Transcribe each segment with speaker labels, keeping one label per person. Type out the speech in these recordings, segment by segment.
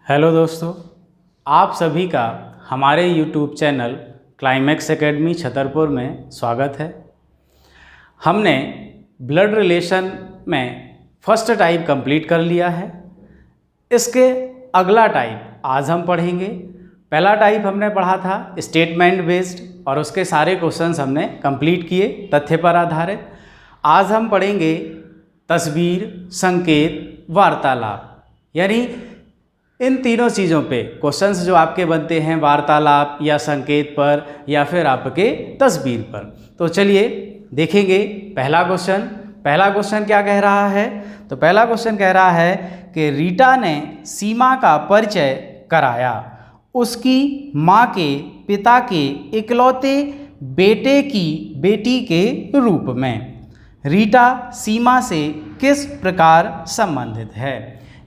Speaker 1: Hello दोस्तों, आप सभी का हमारे YouTube channel climax academy Chhatarpur में स्वागत है। हमने ब्लड रिलेशन में फर्स्ट टाइप कंप्लीट कर लिया है। इसके अगला टाइप आज हम पढ़ेंगे। पहला टाइप हमने पढ़ा था स्टेटमेंट बेस्ड और उसके सारे क्वेश्चंस हमने कंप्लीट किए तथ्य पर आधारित। आज हम पढ़ेंगे तस्वीर, संकेत, वार्तालाप, यानी इन तीनों चीज़ों पे क्वेश्चंस जो आपके बनते हैं वार्तालाप या संकेत पर या फिर आपके तस्वीर पर। तो चलिए देखेंगे पहला क्वेश्चन क्या कह रहा है। तो पहला क्वेश्चन कह रहा है कि रीटा ने सीमा का परिचय कराया उसकी माँ के पिता के इकलौते बेटी के रूप में। रीटा सीमा से किस प्रकार संबंधित है।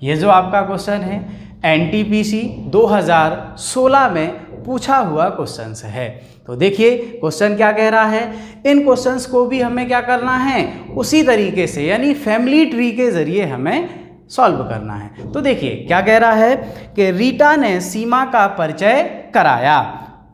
Speaker 1: ये जो आपका क्वेश्चन है एनटीपीसी 2016 में पूछा हुआ क्वेश्चंस है। तो देखिए क्वेश्चन क्या कह रहा है। इन क्वेश्चंस को भी हमें क्या करना है, उसी तरीके से यानी फैमिली ट्री के जरिए हमें सॉल्व करना है। तो देखिए क्या कह रहा है कि रीटा ने सीमा का परिचय कराया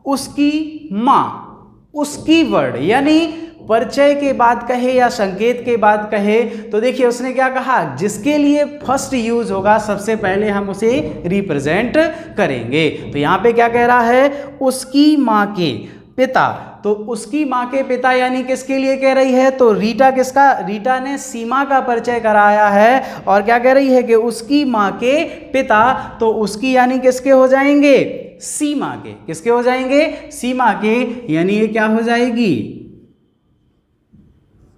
Speaker 1: उसकी माँ, उसकी वर्ड यानी परिचय के बाद कहे या संकेत के बाद कहे तो देखिए उसने क्या कहा, जिसके लिए फर्स्ट यूज होगा सबसे पहले हम उसे रिप्रेजेंट करेंगे। तो यहाँ पे क्या कह रहा है, उसकी माँ के पिता। तो उसकी माँ के पिता यानी किसके लिए कह रही है, तो रीटा ने सीमा का परिचय कराया है और क्या कह रही है कि उसकी माँ के पिता। तो उसकी यानी किसके हो जाएंगे, सीमा के। किसके हो जाएंगे, सीमा के, यानी ये क्या हो जाएगी,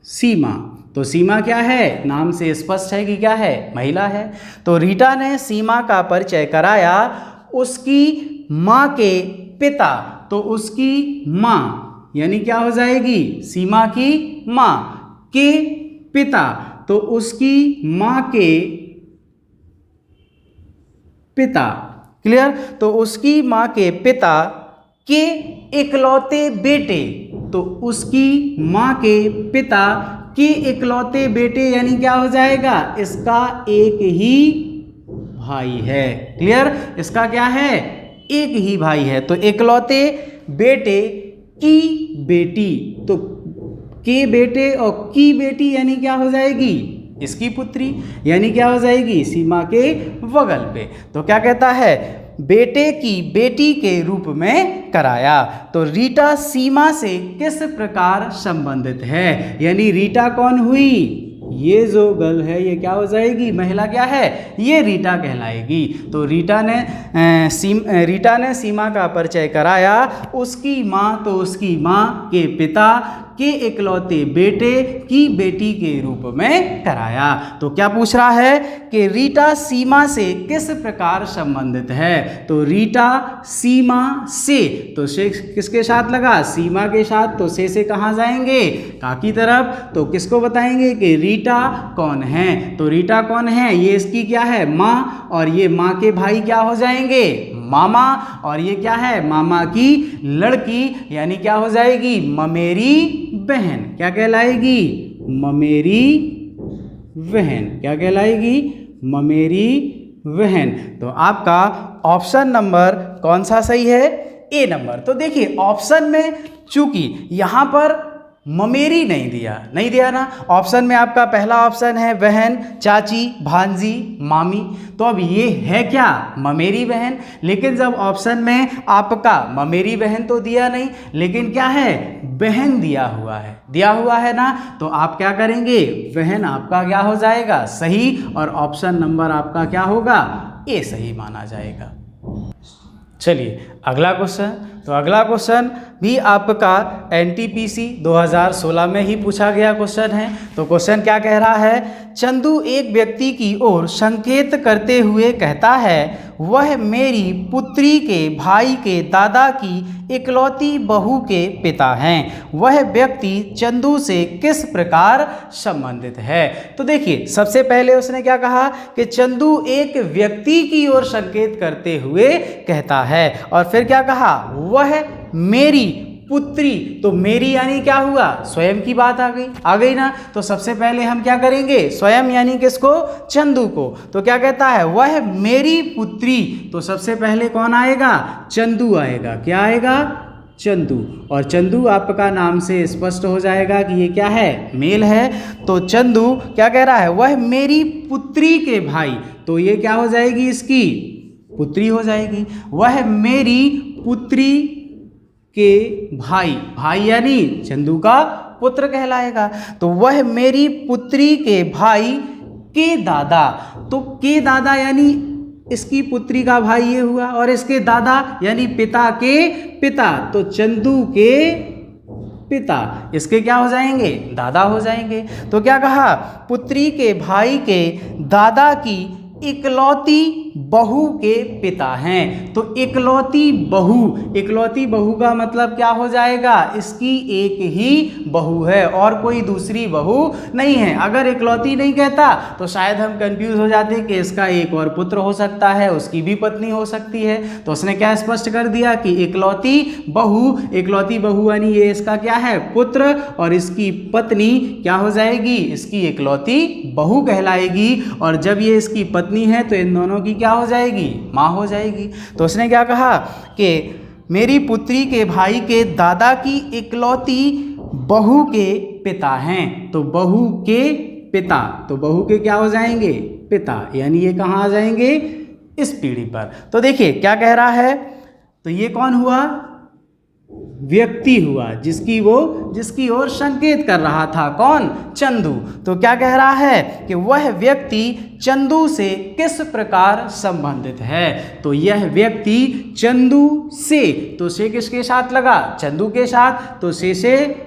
Speaker 1: सीमा। तो सीमा क्या है, नाम से स्पष्ट है कि क्या है, महिला है। तो रीटा ने सीमा का परिचय कराया उसकी माँ के पिता। तो उसकी माँ यानी क्या हो जाएगी, सीमा की माँ के पिता। तो उसकी माँ के पिता, क्लियर। तो उसकी माँ के पिता के इकलौते बेटे। तो उसकी माँ के पिता के इकलौते बेटे यानी क्या हो जाएगा, इसका एक ही भाई है। क्लियर, इसका क्या है, एक ही भाई है। तो इकलौते बेटे की बेटी। तो के बेटे और की बेटी यानी क्या हो जाएगी, इसकी पुत्री, यानी क्या हो जाएगी, सीमा के बगल पे। तो क्या कहता है, बेटे की बेटी के रूप में कराया। तो रीटा सीमा से किस प्रकार संबंधित है, यानी रीटा कौन हुई, ये जो गर्ल है ये क्या हो जाएगी, महिला क्या है, ये रीटा कहलाएगी। तो रीटा ने सीमा का परिचय कराया उसकी माँ। तो उसकी माँ के पिता के इकलौते बेटे की बेटी के रूप में कराया। तो क्या पूछ रहा है कि रीटा सीमा से किस प्रकार संबंधित है। तो रीटा सीमा से, तो से किसके साथ लगा, सीमा के साथ। तो से कहाँ जाएंगे, का की तरफ। तो किसको बताएंगे कि रीटा कौन है। तो रीटा कौन है, ये इसकी क्या है, माँ, और ये माँ के भाई क्या हो जाएंगे, मामा, और ये क्या है, मामा की लड़की, यानी क्या हो जाएगी, ममेरी बहन। क्या कहलाएगी, ममेरी बहन। क्या कहलाएगी, ममेरी बहन। तो आपका ऑप्शन नंबर कौन सा सही है, ए नंबर। तो देखिए ऑप्शन में चूंकि यहाँ पर ममेरी नहीं दिया ना। ऑप्शन में आपका पहला ऑप्शन है बहन, चाची, भांजी, मामी। तो अब ये है क्या, ममेरी बहन। लेकिन जब ऑप्शन में आपका ममेरी बहन तो दिया नहीं, लेकिन क्या है, बहन दिया हुआ है ना। तो आप क्या करेंगे, बहन आपका क्या हो जाएगा, सही, और ऑप्शन नंबर आपका क्या होगा, ए सही माना जाएगा। चलिए अगला क्वेश्चन। तो अगला क्वेश्चन भी आपका एनटीपीसी 2016 में ही पूछा गया क्वेश्चन है। तो क्वेश्चन क्या कह रहा है, चंदू एक व्यक्ति की ओर संकेत करते हुए कहता है वह मेरी पुत्री के भाई के दादा की इकलौती बहू के पिता हैं। वह व्यक्ति चंदू से किस प्रकार संबंधित है। तो देखिए सबसे पहले उसने क्या कहा कि चंदू एक व्यक्ति की ओर संकेत करते हुए कहता है, और फिर क्या कहा, वह मेरी पुत्री, तो मेरी यानी क्या हुआ, स्वयं की बात आ गई ना। तो सबसे पहले हम क्या करेंगे, स्वयं यानी किसको, चंदू को। तो क्या कहता है, वह मेरी पुत्री, तो सबसे पहले कौन आएगा, चंदू आएगा। क्या आएगा, चंदू। और चंदू आपका नाम से स्पष्ट हो जाएगा कि ये क्या है, मेल है। तो चंदू क्या कह रहा है, वह मेरी पुत्री के भाई, तो ये क्या हो जाएगी, इसकी पुत्री हो जाएगी। वह मेरी पुत्री के भाई, भाई यानी चंदू का पुत्र कहलाएगा। तो वह मेरी पुत्री के भाई के दादा, तो के दादा यानी इसकी पुत्री का भाई ये हुआ, और इसके दादा यानी पिता के पिता, तो चंदू के पिता इसके क्या हो जाएंगे, दादा हो जाएंगे। तो क्या कहा, पुत्री के भाई के दादा की इकलौती बहू के पिता हैं। तो इकलौती बहू का मतलब क्या हो जाएगा, इसकी एक ही बहू है और कोई दूसरी बहू नहीं है। अगर इकलौती नहीं कहता तो शायद हम कंफ्यूज हो जाते कि इसका एक और पुत्र हो सकता है, उसकी भी पत्नी हो सकती है। तो उसने क्या स्पष्ट कर दिया कि इकलौती बहू यानी ये इसका क्या है, पुत्र, और इसकी पत्नी क्या हो जाएगी, इसकी इकलौती बहू कहलाएगी। और जब ये इसकी पत्नी है तो इन दोनों की क्या हो जाएगी, माँ हो जाएगी। तो उसने क्या कहा कि मेरी पुत्री के भाई के दादा की इकलौती बहू के पिता हैं। तो बहू के पिता, तो बहू के क्या हो जाएंगे, पिता, यानी ये कहाँ आ जाएंगे, इस पीढ़ी पर। तो देखिए क्या कह रहा है, तो ये कौन हुआ, व्यक्ति हुआ जिसकी ओर संकेत कर रहा था, कौन, चंदू। तो क्या कह रहा है कि वह व्यक्ति चंदू से किस प्रकार संबंधित है। तो यह व्यक्ति चंदू से, तो से किसके साथ लगा, चंदू के साथ, तो से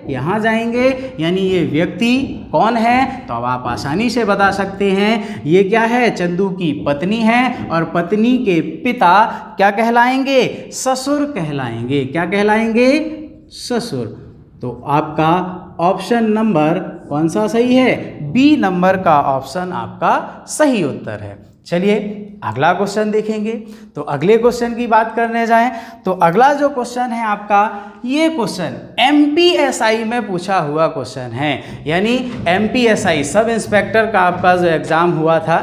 Speaker 1: यहाँ जाएंगे, यानी ये व्यक्ति कौन है। तो अब आप आसानी से बता सकते हैं ये क्या है, चंदू की पत्नी है, और पत्नी के पिता क्या कहलाएंगे, ससुर कहलाएंगे। क्या कहलाएंगे, ससुर। तो आपका ऑप्शन नंबर कौन सा सही है, बी नंबर का ऑप्शन आपका सही उत्तर है। चलिए अगला क्वेश्चन देखेंगे। तो अगले क्वेश्चन की बात करने जाएं तो अगला जो क्वेश्चन है आपका, ये क्वेश्चन MPSI में पूछा हुआ क्वेश्चन है, यानी MPSI सब इंस्पेक्टर का आपका जो एग्ज़ाम हुआ था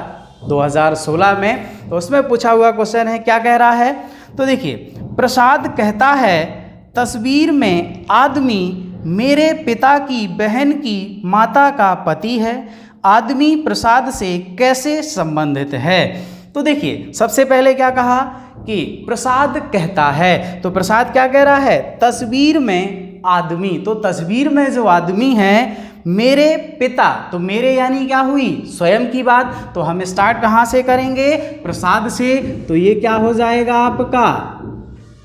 Speaker 1: 2016 में, तो उसमें पूछा हुआ क्वेश्चन है। क्या कह रहा है, तो देखिए, प्रसाद कहता है तस्वीर में आदमी मेरे पिता की बहन की माता का पति है, आदमी प्रसाद से कैसे संबंधित है। तो देखिए सबसे पहले क्या कहा कि प्रसाद कहता है, तो प्रसाद क्या कह रहा है, तस्वीर में आदमी, तो तस्वीर में जो आदमी है मेरे पिता, तो मेरे यानी क्या हुई, स्वयं की बात। तो हम स्टार्ट कहाँ से करेंगे, प्रसाद से। तो ये क्या हो जाएगा आपका,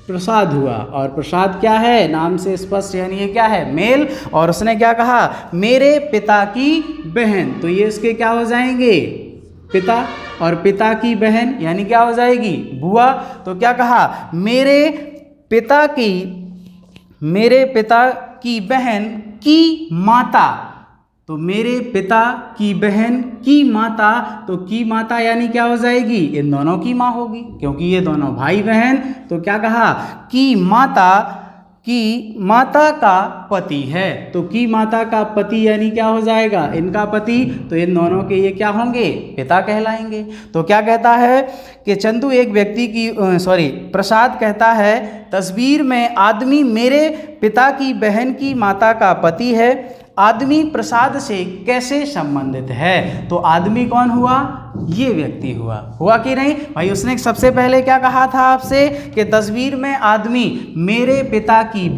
Speaker 1: प्रसाद हुआ, और प्रसाद क्या है, नाम से स्पष्ट, यानी ये क्या है, मेल। और उसने क्या कहा, मेरे पिता की बहन, तो ये इसके क्या हो जाएंगे, पिता, और पिता की बहन यानी क्या हो जाएगी, बुआ। तो क्या कहा, मेरे पिता की बहन की माता, तो मेरे पिता की बहन की माता, तो की माता यानी क्या हो जाएगी, इन दोनों की माँ होगी क्योंकि ये दोनों भाई बहन। तो क्या कहा, की माता का पति है, तो की माता का पति यानी क्या हो जाएगा, इनका पति, तो इन दोनों के ये क्या होंगे, पिता कहलाएंगे। तो क्या कहता है कि चंदू एक व्यक्ति की प्रसाद कहता है तस्वीर में आदमी मेरे पिता की बहन की माता का पति है, आदमी प्रसाद से कैसे संबंधित है। तो आदमी कौन हुआ, ये व्यक्ति हुआ कि नहीं भाई। उसने सबसे पहले क्या कहा था आपसे कि तस्वीर में आदमी मेरे पिता की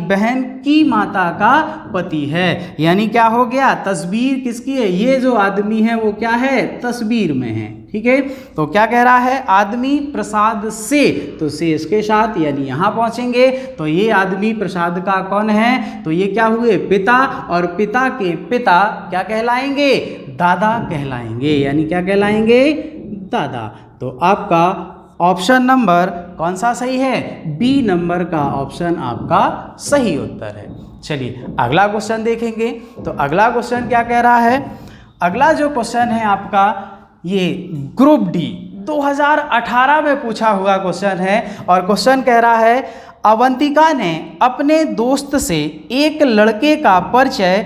Speaker 1: बहन की माता का पति है, यानी क्या हो गया, तस्वीर किसकी है, ये जो आदमी है वो क्या है, तस्वीर में है, ठीक है। तो क्या कह रहा है, आदमी प्रसाद से, तो से इसके साथ, यानी यहाँ पहुँचेंगे तो ये आदमी प्रसाद का कौन है, तो ये क्या हुए, पिता, और पिता के पिता क्या कहलाएंगे, दादा कहलाएंगे, यानी क्या कहलाएंगे, दादा। तो आपका ऑप्शन नंबर कौन सा सही है, बी नंबर का ऑप्शन आपका सही उत्तर है। चलिए अगला क्वेश्चन देखेंगे। तो अगला क्वेश्चन क्या कह रहा है, अगला जो क्वेश्चन है आपका ये ग्रुप डी 2018 में पूछा हुआ क्वेश्चन है, और क्वेश्चन कह रहा है अवंतिका ने अपने दोस्त से एक लड़के का परिचय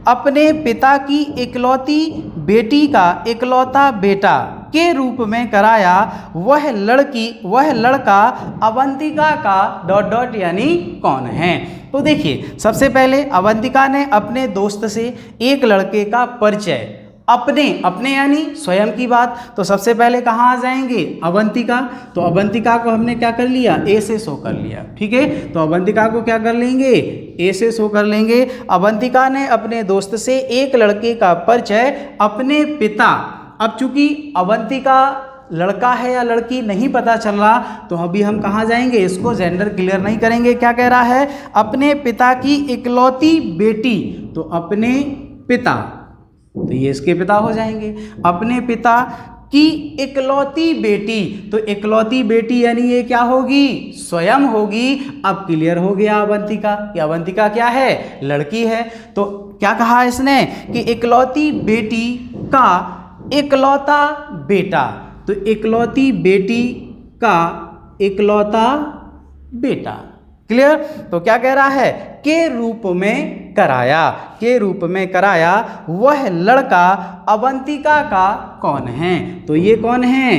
Speaker 1: अपने पिता की इकलौती बेटी का इकलौता बेटा के रूप में कराया। वह लड़का अवंतिका का डॉट डॉट यानी कौन है। तो देखिए, सबसे पहले अवंतिका ने अपने दोस्त से एक लड़के का परिचय, अपने यानी स्वयं की बात, तो सबसे पहले कहाँ आ जाएंगे, अवंतिका। तो अवंतिका को हमने क्या कर लिया, ए से शो कर लिया, ठीक है। तो अवंतिका को क्या कर लेंगे, ए से शो कर लेंगे। अवंतिका ने अपने दोस्त से एक लड़के का परिचय अपने पिता, अब चूंकि अवंतिका लड़का है या लड़की नहीं पता चल रहा, तो अभी हम कहाँ जाएंगे, इसको जेंडर क्लियर नहीं करेंगे। क्या कह रहा है, अपने पिता की इकलौती बेटी, तो अपने पिता, तो ये इसके पिता हो जाएंगे। अपने पिता की इकलौती बेटी, तो इकलौती बेटी यानी ये क्या होगी, स्वयं होगी। अब क्लियर हो गया अवंतिका कि अवंतिका क्या है, लड़की है। तो क्या कहा इसने कि इकलौती बेटी का इकलौता बेटा, तो इकलौती बेटी का इकलौता बेटा, क्लियर। तो क्या कह रहा है, के रूप में कराया, के रूप में कराया। वह लड़का अवंतिका का कौन है, तो ये कौन है,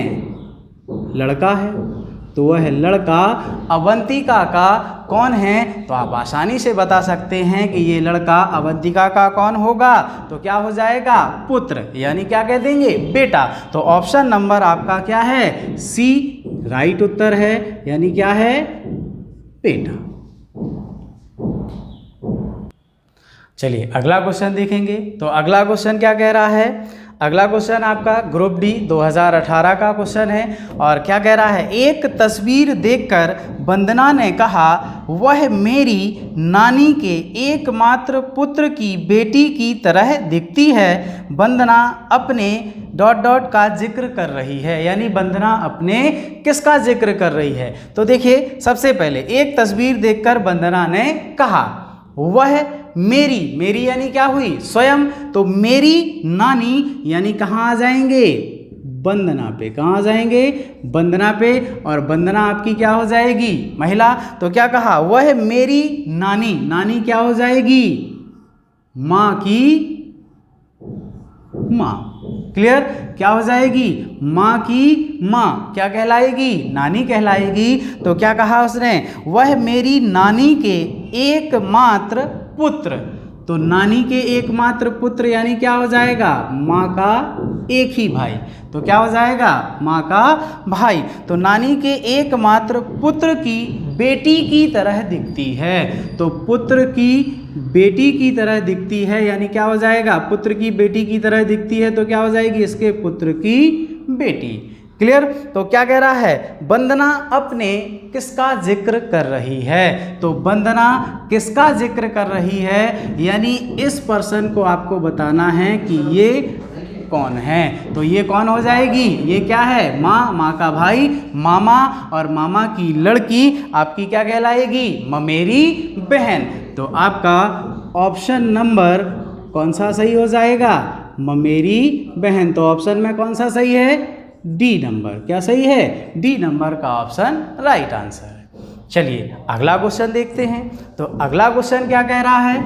Speaker 1: लड़का है, तो वह लड़का अवंतिका का कौन है। तो आप आसानी से बता सकते हैं कि ये लड़का अवंतिका का कौन होगा, तो क्या हो जाएगा, पुत्र, यानी क्या कह देंगे, बेटा। तो ऑप्शन नंबर आपका क्या है, सी राइट उत्तर है, यानी क्या है, बेटा। चलिए अगला क्वेश्चन देखेंगे। तो अगला क्वेश्चन क्या कह रहा है, अगला क्वेश्चन आपका ग्रुप डी 2018 का क्वेश्चन है। और क्या कह रहा है, एक तस्वीर देखकर वंदना ने कहा, वह मेरी नानी के एकमात्र पुत्र की बेटी की तरह दिखती है। वंदना अपने डॉट डॉट का जिक्र कर रही है, यानी वंदना अपने किसका जिक्र कर रही है। तो देखिए, सबसे पहले एक तस्वीर देखकर वंदना ने कहा, वह मेरी यानी क्या हुई, स्वयं, तो मेरी नानी यानी कहाँ आ जाएंगे, वंदना पे, कहाँ आ जाएंगे, वंदना पे। और वंदना आपकी क्या हो जाएगी, महिला। तो क्या कहा, वह मेरी नानी, नानी क्या हो जाएगी, माँ की माँ, क्लियर, क्या हो जाएगी, माँ की माँ क्या कहलाएगी, नानी कहलाएगी। तो क्या कहा उसने, वह मेरी नानी के एकमात्र पुत्र, तो नानी के एकमात्र पुत्र यानी क्या हो जाएगा, माँ का एक ही भाई, तो क्या हो जाएगा, माँ का भाई। तो नानी के एकमात्र पुत्र की बेटी की तरह दिखती है, तो पुत्र की बेटी की तरह दिखती है, यानी क्या हो जाएगा, पुत्र की बेटी की तरह दिखती है, तो क्या हो जाएगी, इसके पुत्र की बेटी, क्लियर। तो क्या कह रहा है, वंदना अपने किसका जिक्र कर रही है, तो वंदना किसका जिक्र कर रही है, यानी इस पर्सन को आपको बताना है कि ये कौन है। तो ये कौन हो जाएगी, ये क्या है, माँ, माँ का भाई मामा, और मामा की लड़की आपकी क्या कहलाएगी, ममेरी बहन। तो आपका ऑप्शन नंबर कौन सा सही हो जाएगा, ममेरी बहन। तो ऑप्शन में कौन सा सही है, डी नंबर, क्या सही है, डी नंबर का ऑप्शन राइट आंसर है। चलिए अगला क्वेश्चन देखते हैं। तो अगला क्वेश्चन क्या कह रहा है,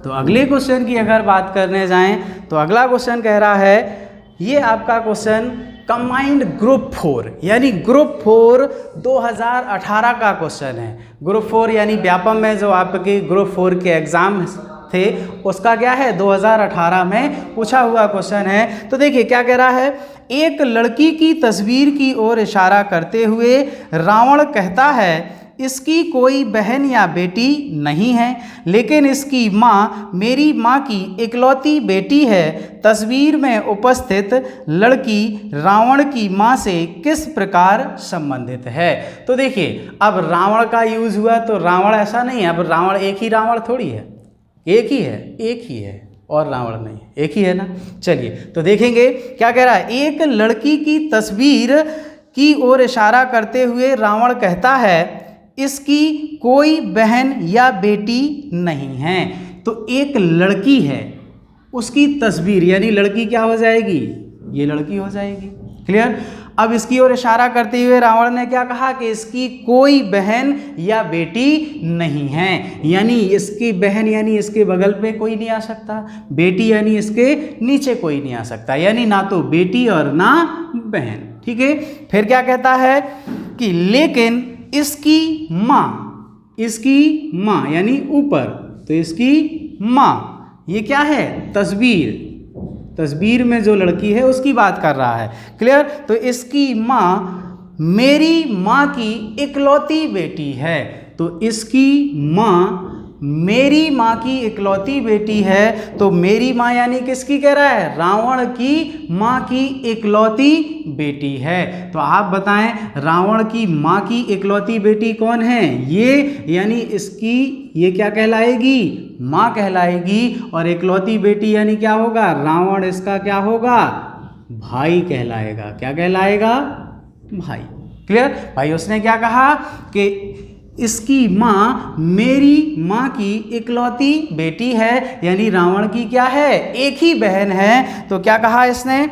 Speaker 1: तो अगले क्वेश्चन की अगर बात करने जाएं तो अगला क्वेश्चन कह रहा है, ये आपका क्वेश्चन कंबाइंड ग्रुप 4 यानी ग्रुप 4 2018 का क्वेश्चन है। ग्रुप 4 यानी व्यापम में जो आपके ग्रुप 4 के एग्जाम थे उसका क्या है, 2018 में पूछा हुआ क्वेश्चन है। तो देखिए क्या कह रहा है, एक लड़की की तस्वीर की ओर इशारा करते हुए रावण कहता है, इसकी कोई बहन या बेटी नहीं है, लेकिन इसकी माँ मेरी माँ की इकलौती बेटी है। तस्वीर में उपस्थित लड़की रावण की माँ से किस प्रकार संबंधित है। तो देखिए अब रावण का यूज हुआ, तो रावण ऐसा नहीं है, अब रावण एक ही रावण थोड़ी है, एक ही है और रावण नहीं, एक ही है ना। चलिए तो देखेंगे क्या कह रहा है, एक लड़की की तस्वीर की ओर इशारा करते हुए रावण कहता है, इसकी कोई बहन या बेटी नहीं है। तो एक लड़की है, उसकी तस्वीर यानी लड़की क्या हो जाएगी, ये लड़की हो जाएगी, क्लियर। अब इसकी ओर इशारा करते हुए रावण ने क्या कहा कि इसकी कोई बहन या बेटी नहीं है, यानी इसकी बहन यानी इसके बगल पे कोई नहीं आ सकता, बेटी यानी इसके नीचे कोई नहीं आ सकता, यानी ना तो बेटी और ना बहन। ठीक है, फिर क्या कहता है कि लेकिन इसकी माँ यानी ऊपर, तो इसकी माँ ये क्या है, तस्वीर में जो लड़की है उसकी बात कर रहा है। क्लियर, तो इसकी माँ मेरी माँ की इकलौती बेटी है, तो इसकी माँ मेरी माँ की इकलौती बेटी है, तो मेरी माँ यानी किसकी कह रहा है, रावण की माँ की इकलौती बेटी है। तो आप बताएं रावण की माँ की इकलौती बेटी कौन है, ये यानी इसकी ये क्या कहलाएगी, माँ कहलाएगी, और इकलौती बेटी यानी क्या होगा, रावण इसका क्या होगा, भाई कहलाएगा। क्या कहलाएगा, भाई। क्लियर भाई, उसने क्या कहा कि इसकी माँ मेरी माँ की इकलौती बेटी है, यानी रावण की क्या है, एक ही बहन है। तो क्या कहा इसने,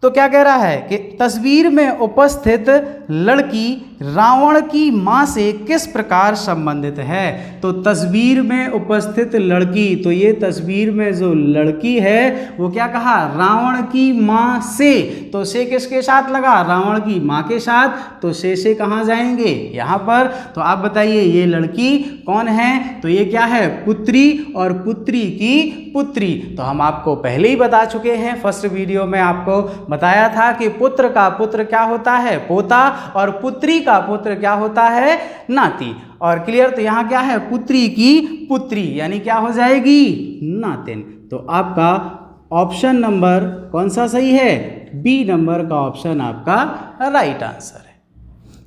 Speaker 1: तो क्या कह रहा है कि तस्वीर में उपस्थित लड़की रावण की माँ से किस प्रकार संबंधित है। तो तस्वीर में उपस्थित लड़की, तो ये तस्वीर में जो लड़की है वो क्या कहा, रावण की माँ से, तो से किसके साथ लगा, रावण की माँ के साथ, तो से कहाँ जाएंगे, यहाँ पर। तो आप बताइए ये लड़की कौन है, तो ये क्या है, पुत्री, और पुत्री की पुत्री। तो हम आपको पहले ही बता चुके हैं, फर्स्ट वीडियो में आपको बताया था कि पुत्र का पुत्र क्या होता है, पोता, और पुत्री का पुत्र क्या होता है, नाती। और क्लियर, तो यहाँ क्या है, पुत्री की पुत्री यानी क्या हो जाएगी, नातिन। तो आपका ऑप्शन नंबर कौन सा सही है, बी नंबर का ऑप्शन आपका राइट आंसर है।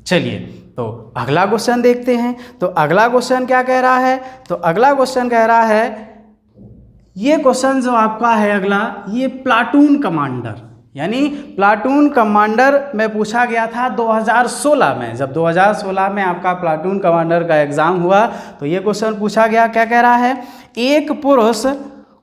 Speaker 1: चलिए तो अगला क्वेश्चन देखते हैं। तो अगला क्वेश्चन क्या कह रहा है, तो अगला क्वेश्चन कह रहा है, ये क्वेश्चन जो आपका है अगला, ये प्लाटून कमांडर यानी प्लाटून कमांडर में पूछा गया था 2016 में। जब 2016 में आपका प्लाटून कमांडर का एग्ज़ाम हुआ तो ये क्वेश्चन पूछा गया। क्या कह रहा है, एक पुरुष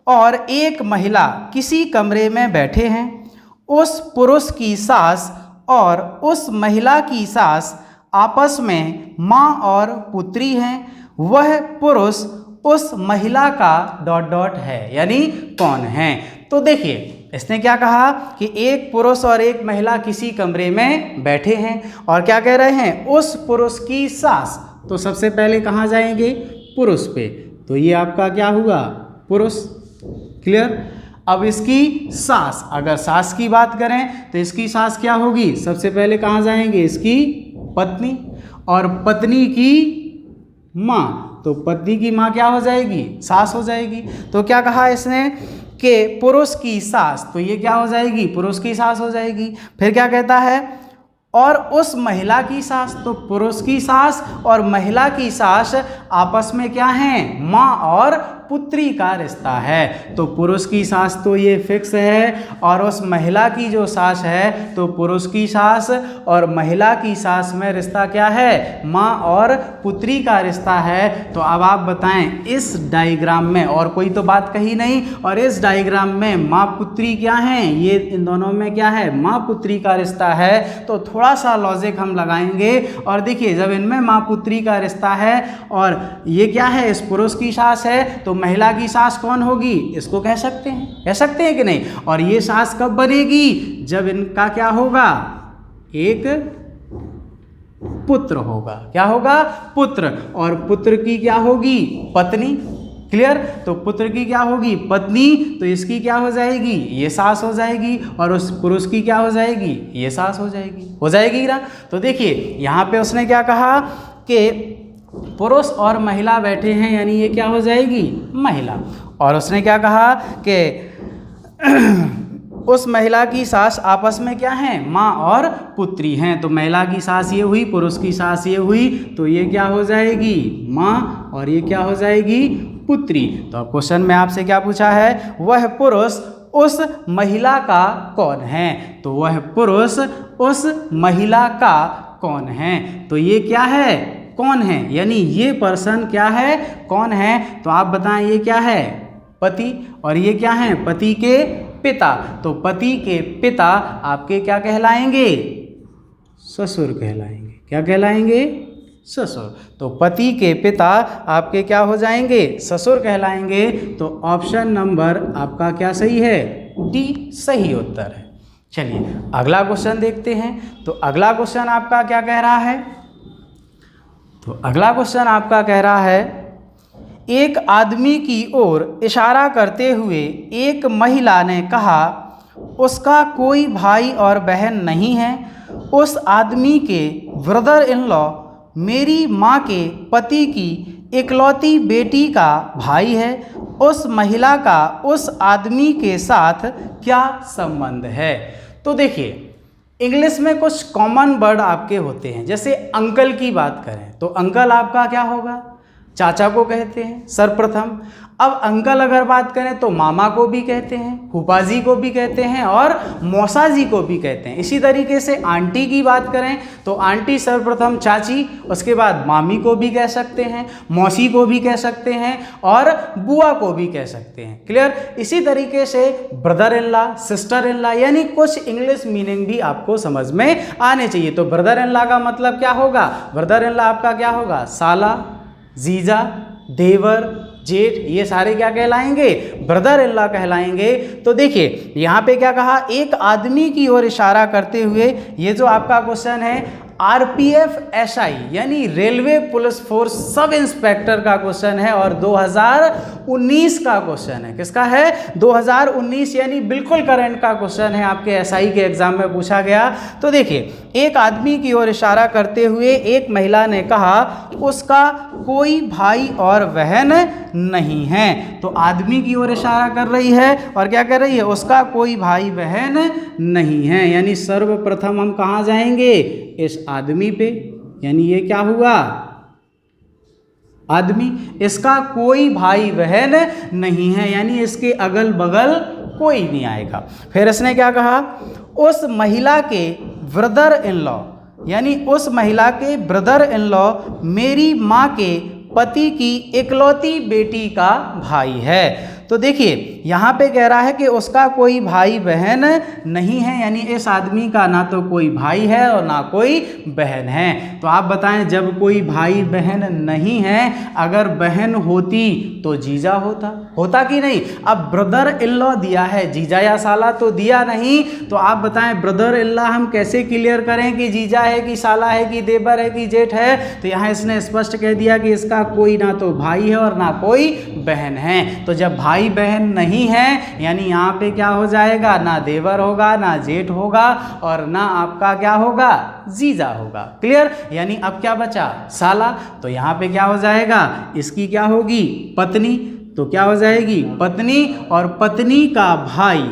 Speaker 1: और एक महिला किसी कमरे में बैठे हैं, उस पुरुष की सास और उस महिला की सास आपस में माँ और पुत्री हैं, वह पुरुष उस महिला का ... है, यानी कौन है। तो देखिए इसने क्या कहा कि एक पुरुष और एक महिला किसी कमरे में बैठे हैं और क्या कह रहे हैं, उस पुरुष की सास। तो सबसे पहले कहाँ जाएंगे, पुरुष पे, तो ये आपका क्या हुआ, पुरुष। क्लियर। अब इसकी सास, अगर सास की बात करें तो इसकी सास क्या होगी, सबसे पहले कहाँ जाएंगे, इसकी पत्नी, और पत्नी की माँ, तो पत्नी की माँ क्या हो जाएगी, सास हो जाएगी। तो क्या कहा इसने कि पुरुष की सास, तो ये क्या हो जाएगी, पुरुष की सास हो जाएगी। फिर क्या कहता है, और उस महिला की सास, तो पुरुष की सास और महिला की सास आपस में क्या हैं, माँ और पुत्री का रिश्ता है। तो पुरुष की सास तो ये फिक्स है, और उस महिला की जो सास है तो पुरुष की सास और महिला की सास में रिश्ता क्या है, माँ और पुत्री का रिश्ता है। तो अब आप बताएं इस डायग्राम में, और कोई तो बात कही नहीं, और इस डायग्राम में माँ पुत्री क्या हैं, ये इन दोनों में क्या है, माँ पुत्री का रिश्ता है। तो थोड़ा सा लॉजिक हम लगाएंगे और देखिए, जब इनमें माँ पुत्री का रिश्ता है और ये क्या है, इस पुरुष की सास है, तो महिला की सास कौन होगी, इसको कह सकते हैं कि नहीं। और ये सास कब बनेगी, जब इनका क्या होगा, एक पुत्र होगा। क्या होगा, पुत्र, और पुत्र की क्या होगी, पत्नी। क्लियर। तो पुत्र की क्या होगी, पत्नी, तो इसकी क्या हो जाएगी, ये सास हो जाएगी, और उस पुरुष की क्या हो जाएगी, ये सास हो जाएगी ना। तो देखिए यहाँ पे उसने क्या कहा कि पुरुष और महिला बैठे हैं, यानी ये क्या हो जाएगी, महिला। और उसने क्या कहा कि उस महिला की सास आपस में क्या हैं, माँ और पुत्री हैं। तो महिला की सास ये हुई, पुरुष की सास ये हुई, तो ये क्या हो जाएगी, माँ, और ये क्या हो जाएगी, पुत्री। तो अब क्वेश्चन में आपसे क्या पूछा है, वह पुरुष उस महिला का कौन है। तो वह पुरुष उस महिला का कौन है, तो ये क्या है, कौन है, यानी ये पर्सन क्या है, कौन है। तो आप बताएं ये क्या है, पति, और ये क्या है, पति के पिता। तो पति के पिता आपके क्या कहलाएंगे, ससुर कहलाएंगे। क्या कहलाएंगे? ससुर। तो पति के पिता आपके क्या हो जाएंगे? ससुर कहलाएंगे। तो ऑप्शन नंबर आपका क्या सही है? डी सही उत्तर है। चलिए अगला क्वेश्चन देखते हैं। तो अगला क्वेश्चन आपका क्या कह रहा है? तो अगला क्वेश्चन आपका कह रहा है, एक आदमी की ओर इशारा करते हुए एक महिला ने कहा उसका कोई भाई और बहन नहीं है। उस आदमी के ब्रदर इन लॉ मेरी माँ के पति की इकलौती बेटी का भाई है। उस महिला का उस आदमी के साथ क्या संबंध है? तो देखिए इंग्लिश में कुछ कॉमन वर्ड आपके होते हैं। जैसे अंकल की बात करें तो अंकल आपका क्या होगा? चाचा को कहते हैं सर्वप्रथम। अब अंकल अगर बात करें तो मामा को भी कहते हैं, फूफा जी को भी कहते हैं और मौसा जी को भी कहते हैं। इसी तरीके से आंटी की बात करें तो आंटी सर्वप्रथम चाची, उसके बाद मामी को भी कह सकते हैं, मौसी को भी कह सकते हैं और बुआ को भी कह सकते हैं। क्लियर? इसी तरीके से brother in law, sister in law, यानी कुछ इंग्लिश मीनिंग भी आपको समझ में आने चाहिए। तो ब्रदर इन लॉ का मतलब क्या होगा? ब्रदर इन लॉ आपका क्या होगा? साला, जीजा, देवर, जेठ, ये सारे क्या कहलाएंगे? ब्रदर इन लॉ कहलाएंगे। तो देखिए यहाँ पे क्या कहा? एक आदमी की ओर इशारा करते हुए, ये जो आपका क्वेश्चन है आरपीएफ एसआई यानी railway police force sub inspector का क्वेश्चन है और 2019 का क्वेश्चन है। किसका है? 2019 यानी बिल्कुल करंट का क्वेश्चन है, आपके एसआई के एग्जाम में पूछा गया। तो देखिए एक आदमी की ओर इशारा करते हुए एक महिला ने कहा उसका कोई भाई और बहन नहीं है। तो आदमी की ओर इशारा कर रही है और क्या कर रही है? उसका कोई भाई बहन नहीं है। यानी सर्वप्रथम हम कहाँ जाएंगे? इस आदमी पे। यानी ये क्या हुआ? आदमी। इसका कोई भाई बहन नहीं है, यानी इसके अगल बगल कोई नहीं आएगा। फिर इसने क्या कहा? उस महिला के ब्रदर इन लॉ, यानी उस महिला के ब्रदर इन लॉ मेरी माँ के पति की इकलौती बेटी का भाई है। तो देखिए यहाँ पे कह रहा है कि उसका कोई भाई बहन नहीं है, यानी इस आदमी का ना तो कोई भाई है और ना कोई बहन है। तो आप बताएं, जब कोई भाई बहन नहीं है, अगर बहन होती तो जीजा होता कि नहीं? अब ब्रदर इन लॉ दिया है, जीजा या साला तो दिया नहीं। तो आप बताएं ब्रदर इन लॉ हम कैसे क्लियर करें कि जीजा है कि साला है कि देवर है कि जेठ है? तो यहाँ इसने स्पष्ट कह दिया कि इसका कोई ना तो भाई है और ना कोई बहन है। तो जब भाई बहन नहीं है यानी यहाँ पे क्या हो जाएगा? ना देवर होगा, ना जेठ होगा और ना आपका क्या होगा? जीजा होगा। क्लियर? यानी अब क्या बचा? साला। तो यहाँ पे क्या हो जाएगा? इसकी क्या होगी? पत्नी। तो क्या हो जाएगी? पत्नी और पत्नी का भाई।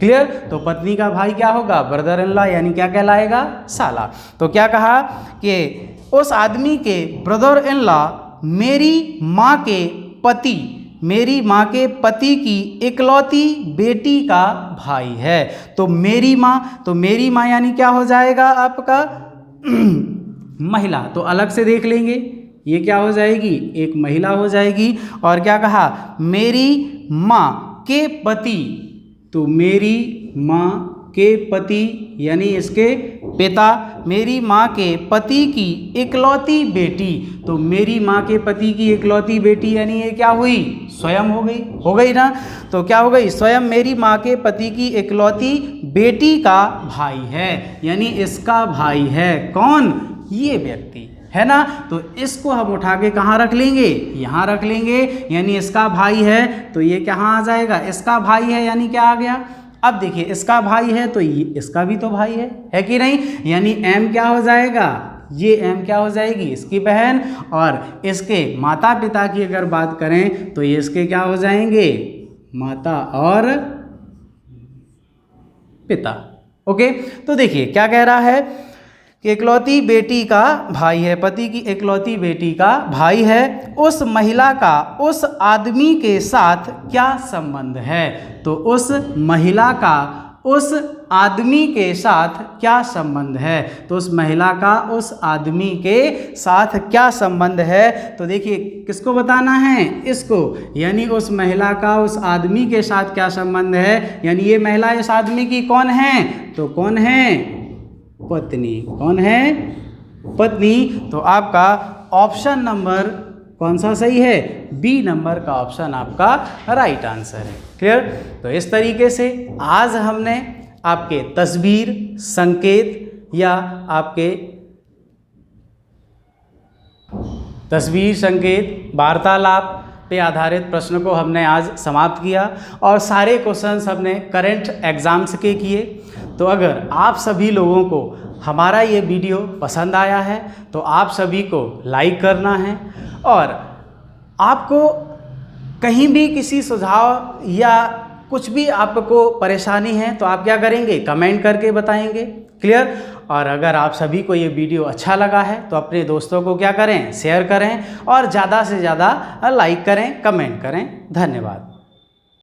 Speaker 1: क्लियर? तो पत्नी का भाई क्या होगा? ब्रदर इन लॉ, यानी क्या कहलाएगा? साला। तो क्या कहा कि उस आदमी के ब्रदर इन लॉ मेरी माँ के पति की इकलौती बेटी का भाई है। तो मेरी माँ यानी क्या हो जाएगा आपका? महिला। तो अलग से देख लेंगे, ये क्या हो जाएगी? एक महिला हो जाएगी। और क्या कहा? मेरी माँ के पति। तो मेरी माँ के पति यानी इसके पिता, मेरी माँ के पति की इकलौती बेटी। तो मेरी माँ के पति की इकलौती बेटी यानी ये क्या हुई? स्वयं हो गई ना? तो क्या हो गई? स्वयं मेरी माँ के पति की इकलौती बेटी का भाई है, यानी इसका भाई है कौन? ये व्यक्ति है ना। तो इसको हम उठा के कहाँ रख लेंगे? यहाँ रख लेंगे, यानी इसका भाई है तो ये कहाँ आ जाएगा? इसका भाई है यानी क्या आ गया? अब देखिए इसका भाई है तो ये इसका भी तो भाई है कि नहीं? यानी एम क्या हो जाएगा? ये एम क्या हो जाएगी? इसकी बहन। और इसके माता पिता की अगर बात करें तो ये इसके क्या हो जाएंगे? माता और पिता। ओके, तो देखिए क्या कह रहा है कि इकलौती बेटी का भाई है, पति की इकलौती बेटी का भाई है। उस महिला का उस आदमी के साथ क्या संबंध है? तो उस महिला का उस आदमी के साथ क्या संबंध है? तो उस महिला का उस आदमी के साथ क्या संबंध है? तो देखिए किसको बताना है? इसको, यानी उस महिला का उस आदमी के साथ क्या संबंध है, यानी ये महिला इस आदमी की कौन है? तो कौन है? पत्नी। कौन है? पत्नी। तो आपका ऑप्शन नंबर कौन सा सही है? बी नंबर का ऑप्शन आपका राइट आंसर है। क्लियर? तो इस तरीके से आज हमने आपके तस्वीर, संकेत या आपके तस्वीर, संकेत, वार्तालाप पे आधारित प्रश्न को हमने आज समाप्त किया और सारे क्वेश्चंस हमने करंट एग्जाम्स के किए। तो अगर आप सभी लोगों को हमारा ये वीडियो पसंद आया है तो आप सभी को लाइक करना है, और आपको कहीं भी किसी सुझाव या कुछ भी आपको परेशानी है तो आप क्या करेंगे? कमेंट करके बताएंगे। क्लियर? और अगर आप सभी को ये वीडियो अच्छा लगा है तो अपने दोस्तों को क्या करें? शेयर करें और ज़्यादा से ज़्यादा लाइक करें, कमेंट करें। धन्यवाद।